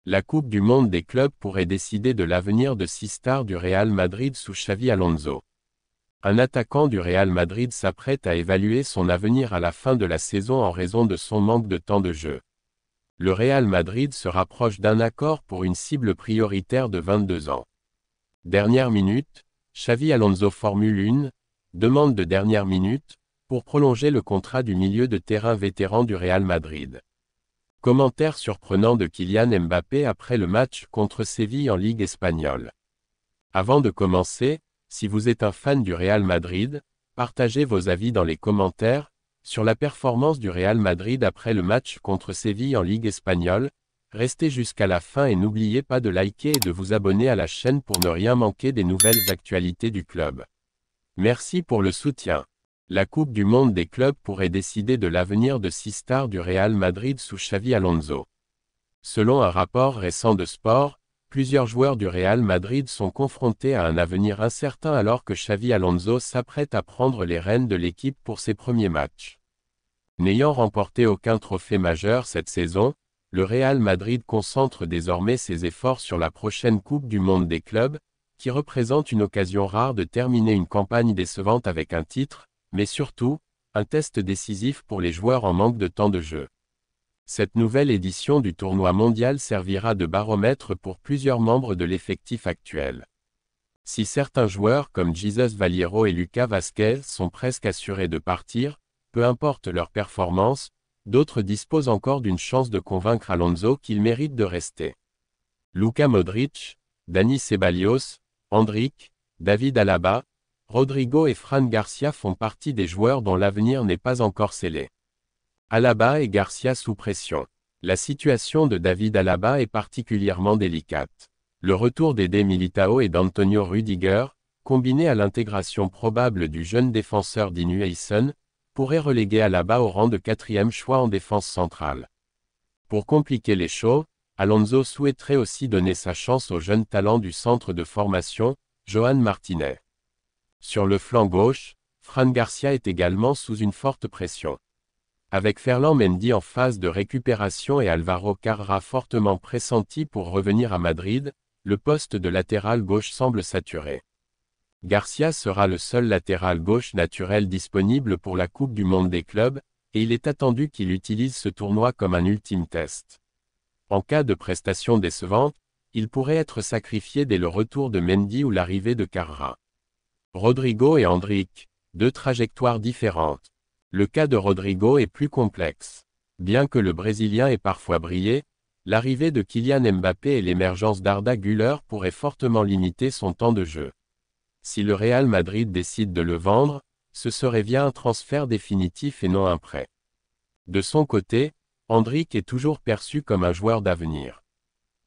La Coupe du monde des clubs pourrait décider de l'avenir de 6 stars du Real Madrid sous Xavi Alonso. Un attaquant du Real Madrid s'apprête à évaluer son avenir à la fin de la saison en raison de son manque de temps de jeu. Le Real Madrid se rapproche d'un accord pour une cible prioritaire de 22 ans. Dernière minute, Xavi Alonso formule une demande de dernière minute pour prolonger le contrat du milieu de terrain vétéran du Real Madrid. Commentaire surprenant de Kylian Mbappé après le match contre Séville en Ligue espagnole. Avant de commencer, si vous êtes un fan du Real Madrid, partagez vos avis dans les commentaires sur la performance du Real Madrid après le match contre Séville en Ligue espagnole. Restez jusqu'à la fin et n'oubliez pas de liker et de vous abonner à la chaîne pour ne rien manquer des nouvelles actualités du club. Merci pour le soutien. La Coupe du monde des clubs pourrait décider de l'avenir de 6 stars du Real Madrid sous Xavi Alonso. Selon un rapport récent de Sport, plusieurs joueurs du Real Madrid sont confrontés à un avenir incertain alors que Xavi Alonso s'apprête à prendre les rênes de l'équipe pour ses premiers matchs. N'ayant remporté aucun trophée majeur cette saison, le Real Madrid concentre désormais ses efforts sur la prochaine Coupe du monde des clubs, qui représente une occasion rare de terminer une campagne décevante avec un titre, mais surtout, un test décisif pour les joueurs en manque de temps de jeu. Cette nouvelle édition du tournoi mondial servira de baromètre pour plusieurs membres de l'effectif actuel. Si certains joueurs comme Jesus Vallejo et Lucas Vázquez sont presque assurés de partir, peu importe leur performance, d'autres disposent encore d'une chance de convaincre Alonso qu'il mérite de rester. Luka Modric, Dani Ceballos, Endrick, David Alaba, Rodrigo et Fran Garcia font partie des joueurs dont l'avenir n'est pas encore scellé. Alaba et Garcia sous pression. La situation de David Alaba est particulièrement délicate. Le retour d'Eder Militao et d'Antonio Rüdiger, combiné à l'intégration probable du jeune défenseur Dinu Eisen, pourrait reléguer Alaba au rang de 4e choix en défense centrale. Pour compliquer les choses, Alonso souhaiterait aussi donner sa chance au jeune talent du centre de formation, Johan Martinez. Sur le flanc gauche, Fran Garcia est également sous une forte pression. Avec Ferland Mendy en phase de récupération et Alvaro Carrera fortement pressenti pour revenir à Madrid, le poste de latéral gauche semble saturé. Garcia sera le seul latéral gauche naturel disponible pour la Coupe du monde des clubs, et il est attendu qu'il utilise ce tournoi comme un ultime test. En cas de prestation décevante, il pourrait être sacrifié dès le retour de Mendy ou l'arrivée de Carrera. Rodrigo et Endrick, deux trajectoires différentes. Le cas de Rodrigo est plus complexe. Bien que le Brésilien ait parfois brillé, l'arrivée de Kylian Mbappé et l'émergence d'Arda Güler pourraient fortement limiter son temps de jeu. Si le Real Madrid décide de le vendre, ce serait via un transfert définitif et non un prêt. De son côté, Endrick est toujours perçu comme un joueur d'avenir.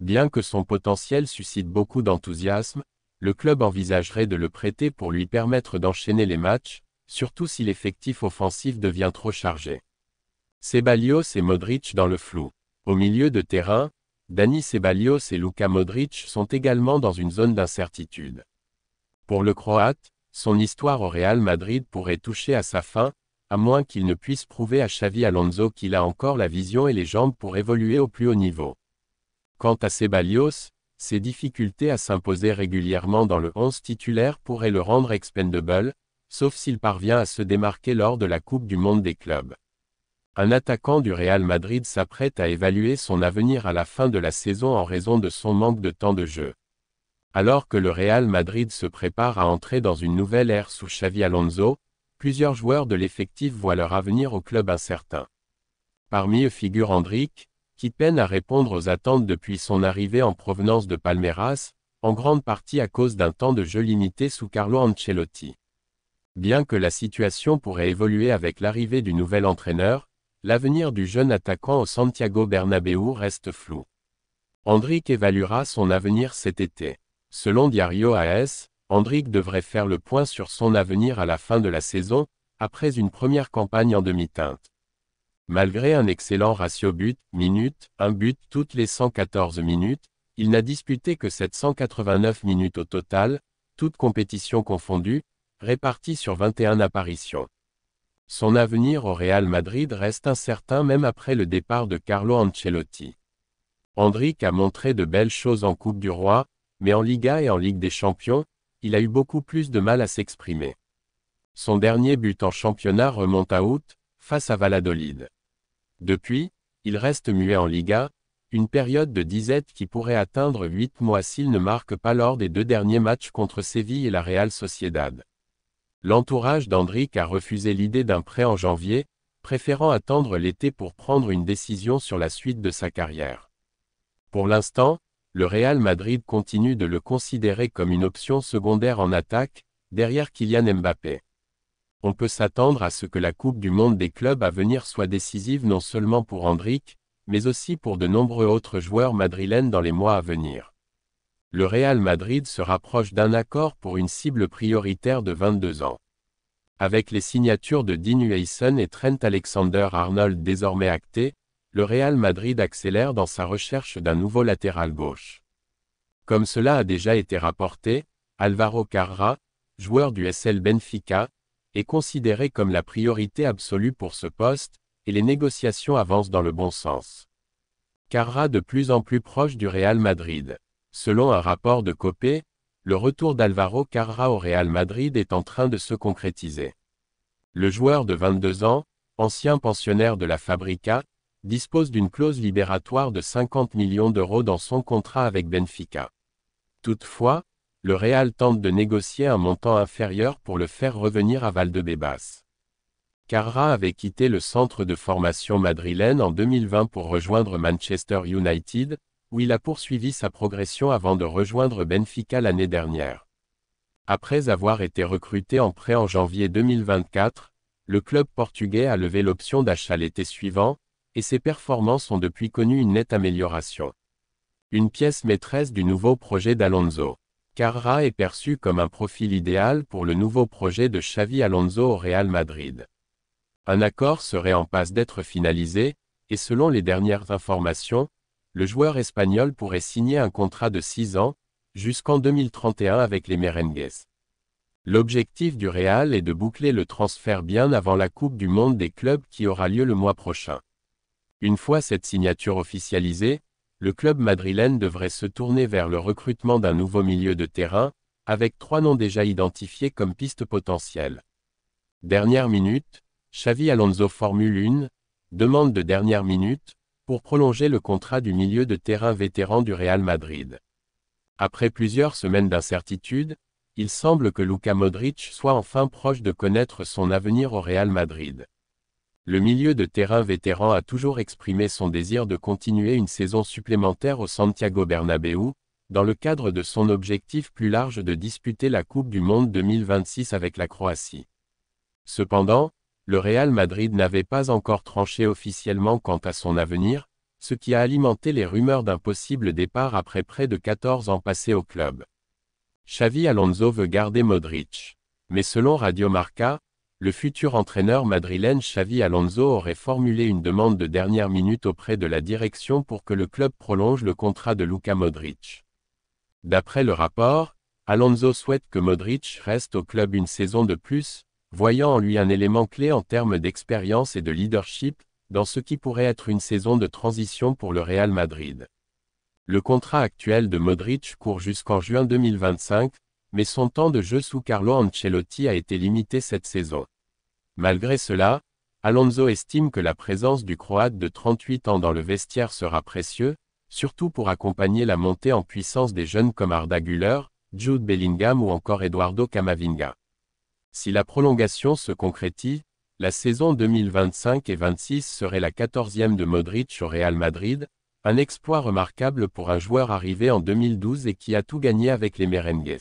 Bien que son potentiel suscite beaucoup d'enthousiasme, le club envisagerait de le prêter pour lui permettre d'enchaîner les matchs, surtout si l'effectif offensif devient trop chargé. Ceballos et Modric dans le flou. Au milieu de terrain, Dani Ceballos et Luka Modric sont également dans une zone d'incertitude. Pour le Croate, son histoire au Real Madrid pourrait toucher à sa fin, à moins qu'il ne puisse prouver à Xavi Alonso qu'il a encore la vision et les jambes pour évoluer au plus haut niveau. Quant à Ceballos, ses difficultés à s'imposer régulièrement dans le 11 titulaire pourraient le rendre expendable, sauf s'il parvient à se démarquer lors de la Coupe du monde des clubs. Un attaquant du Real Madrid s'apprête à évaluer son avenir à la fin de la saison en raison de son manque de temps de jeu. Alors que le Real Madrid se prépare à entrer dans une nouvelle ère sous Xavi Alonso, plusieurs joueurs de l'effectif voient leur avenir au club incertain. Parmi eux figure Endrick, qui peine à répondre aux attentes depuis son arrivée en provenance de Palmeiras, en grande partie à cause d'un temps de jeu limité sous Carlo Ancelotti. Bien que la situation pourrait évoluer avec l'arrivée du nouvel entraîneur, l'avenir du jeune attaquant au Santiago Bernabéu reste flou. Endrick évaluera son avenir cet été. Selon Diario AS, Endrick devrait faire le point sur son avenir à la fin de la saison, après une première campagne en demi-teinte. Malgré un excellent ratio but-minute, un but toutes les 114 minutes, il n'a disputé que 789 minutes au total, toutes compétitions confondues, réparties sur 21 apparitions. Son avenir au Real Madrid reste incertain même après le départ de Carlo Ancelotti. Endrick a montré de belles choses en Coupe du Roi, mais en Liga et en Ligue des Champions, il a eu beaucoup plus de mal à s'exprimer. Son dernier but en championnat remonte à août, face à Valladolid. Depuis, il reste muet en Liga, une période de disette qui pourrait atteindre 8 mois s'il ne marque pas lors des 2 derniers matchs contre Séville et la Real Sociedad. L'entourage d'Endrick a refusé l'idée d'un prêt en janvier, préférant attendre l'été pour prendre une décision sur la suite de sa carrière. Pour l'instant, le Real Madrid continue de le considérer comme une option secondaire en attaque, derrière Kylian Mbappé. On peut s'attendre à ce que la Coupe du Monde des clubs à venir soit décisive non seulement pour Endrick, mais aussi pour de nombreux autres joueurs madrilènes dans les mois à venir. Le Real Madrid se rapproche d'un accord pour une cible prioritaire de 22 ans. Avec les signatures de Dean Huijsen et Trent Alexander-Arnold désormais actées, le Real Madrid accélère dans sa recherche d'un nouveau latéral gauche. Comme cela a déjà été rapporté, Álvaro Carrà, joueur du SL Benfica, est considéré comme la priorité absolue pour ce poste, et les négociations avancent dans le bon sens. Carrà de plus en plus proche du Real Madrid. Selon un rapport de Copé, le retour d'Álvaro Carrà au Real Madrid est en train de se concrétiser. Le joueur de 22 ans, ancien pensionnaire de la Fabrica, dispose d'une clause libératoire de 50 millions d'euros dans son contrat avec Benfica. Toutefois, le Real tente de négocier un montant inférieur pour le faire revenir à Valdebebas. Carrà avait quitté le centre de formation madrilène en 2020 pour rejoindre Manchester United, où il a poursuivi sa progression avant de rejoindre Benfica l'année dernière. Après avoir été recruté en prêt en janvier 2024, le club portugais a levé l'option d'achat l'été suivant, et ses performances ont depuis connu une nette amélioration. Une pièce maîtresse du nouveau projet d'Alonso. Carrà est perçu comme un profil idéal pour le nouveau projet de Xavi Alonso au Real Madrid. Un accord serait en passe d'être finalisé, et selon les dernières informations, le joueur espagnol pourrait signer un contrat de 6 ans, jusqu'en 2031 avec les Merengues. L'objectif du Real est de boucler le transfert bien avant la Coupe du Monde des clubs qui aura lieu le mois prochain. Une fois cette signature officialisée, le club madrilène devrait se tourner vers le recrutement d'un nouveau milieu de terrain, avec 3 noms déjà identifiés comme pistes potentielles. Dernière minute, Xavi Alonso formule une demande de dernière minute pour prolonger le contrat du milieu de terrain vétéran du Real Madrid. Après plusieurs semaines d'incertitude, il semble que Luka Modric soit enfin proche de connaître son avenir au Real Madrid. Le milieu de terrain vétéran a toujours exprimé son désir de continuer une saison supplémentaire au Santiago Bernabéu, dans le cadre de son objectif plus large de disputer la Coupe du Monde 2026 avec la Croatie. Cependant, le Real Madrid n'avait pas encore tranché officiellement quant à son avenir, ce qui a alimenté les rumeurs d'un possible départ après près de 14 ans passés au club. Xavi Alonso veut garder Modric. Mais selon Radio Marca, le futur entraîneur madrilène Xavi Alonso aurait formulé une demande de dernière minute auprès de la direction pour que le club prolonge le contrat de Luka Modric. D'après le rapport, Alonso souhaite que Modric reste au club une saison de plus, voyant en lui un élément clé en termes d'expérience et de leadership, dans ce qui pourrait être une saison de transition pour le Real Madrid. Le contrat actuel de Modric court jusqu'en juin 2025, mais son temps de jeu sous Carlo Ancelotti a été limité cette saison. Malgré cela, Alonso estime que la présence du Croate de 38 ans dans le vestiaire sera précieux, surtout pour accompagner la montée en puissance des jeunes comme Arda Güler, Jude Bellingham ou encore Eduardo Camavinga. Si la prolongation se concrétise, la saison 2025 et 26 serait la 14e de Modric au Real Madrid, un exploit remarquable pour un joueur arrivé en 2012 et qui a tout gagné avec les Merengues.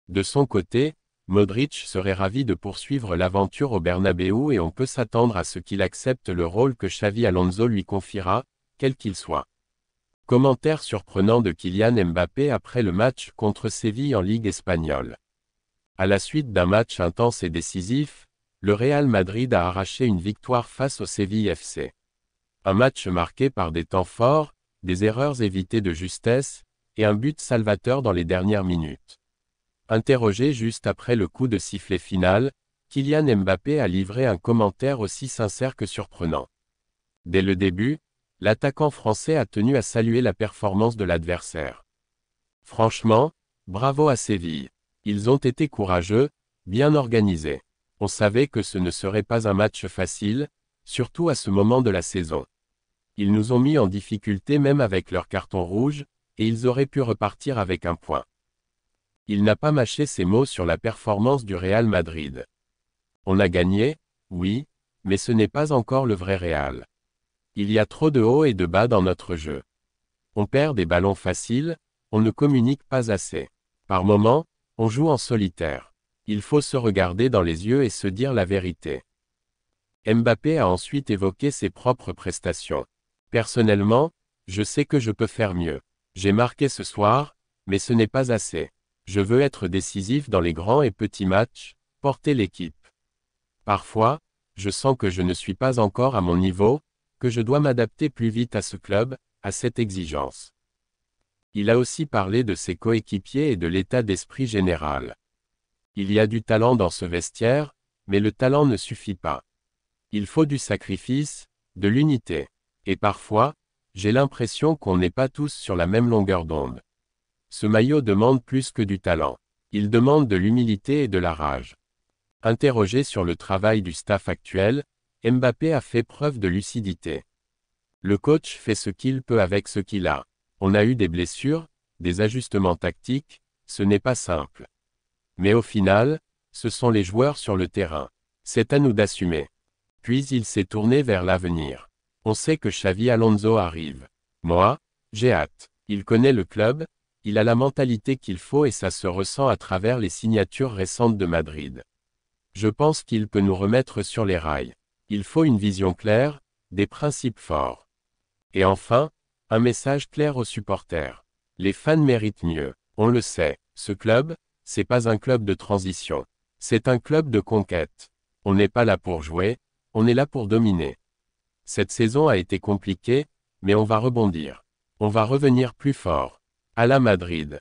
De son côté, Modric serait ravi de poursuivre l'aventure au Bernabéu et on peut s'attendre à ce qu'il accepte le rôle que Xavi Alonso lui confiera, quel qu'il soit. Commentaire surprenant de Kylian Mbappé après le match contre Séville en Ligue espagnole. À la suite d'un match intense et décisif, le Real Madrid a arraché une victoire face au Séville FC. Un match marqué par des temps forts, des erreurs évitées de justesse, et un but salvateur dans les dernières minutes. Interrogé juste après le coup de sifflet final, Kylian Mbappé a livré un commentaire aussi sincère que surprenant. Dès le début, L'attaquant français a tenu à saluer la performance de l'adversaire. Franchement, bravo à Séville. Ils ont été courageux, bien organisés. On savait que ce ne serait pas un match facile, surtout à ce moment de la saison. Ils nous ont mis en difficulté même avec leur carton rouge, et ils auraient pu repartir avec un point. Il n'a pas mâché ses mots sur la performance du Real Madrid. On a gagné, oui, mais ce n'est pas encore le vrai Real. Il y a trop de hauts et de bas dans notre jeu. On perd des ballons faciles, on ne communique pas assez. Par moments, on joue en solitaire. Il faut se regarder dans les yeux et se dire la vérité. Mbappé a ensuite évoqué ses propres prestations. Personnellement, je sais que je peux faire mieux. J'ai marqué ce soir, mais ce n'est pas assez. Je veux être décisif dans les grands et petits matchs, porter l'équipe. Parfois, je sens que je ne suis pas encore à mon niveau, que je dois m'adapter plus vite à ce club, à cette exigence. Il a aussi parlé de ses coéquipiers et de l'état d'esprit général. Il y a du talent dans ce vestiaire, mais le talent ne suffit pas. Il faut du sacrifice, de l'unité. Et parfois, j'ai l'impression qu'on n'est pas tous sur la même longueur d'onde. Ce maillot demande plus que du talent. Il demande de l'humilité et de la rage. Interrogé sur le travail du staff actuel, Mbappé a fait preuve de lucidité. Le coach fait ce qu'il peut avec ce qu'il a. On a eu des blessures, des ajustements tactiques, ce n'est pas simple. Mais au final, ce sont les joueurs sur le terrain. C'est à nous d'assumer. Puis il s'est tourné vers l'avenir. On sait que Xavi Alonso arrive. Moi, j'ai hâte. Il connaît le club, il a la mentalité qu'il faut et ça se ressent à travers les signatures récentes de Madrid. Je pense qu'il peut nous remettre sur les rails. Il faut une vision claire, des principes forts. Et enfin, un message clair aux supporters. Les fans méritent mieux. On le sait, ce club, c'est pas un club de transition. C'est un club de conquête. On n'est pas là pour jouer, on est là pour dominer. Cette saison a été compliquée, mais on va rebondir. On va revenir plus fort. À la Madrid.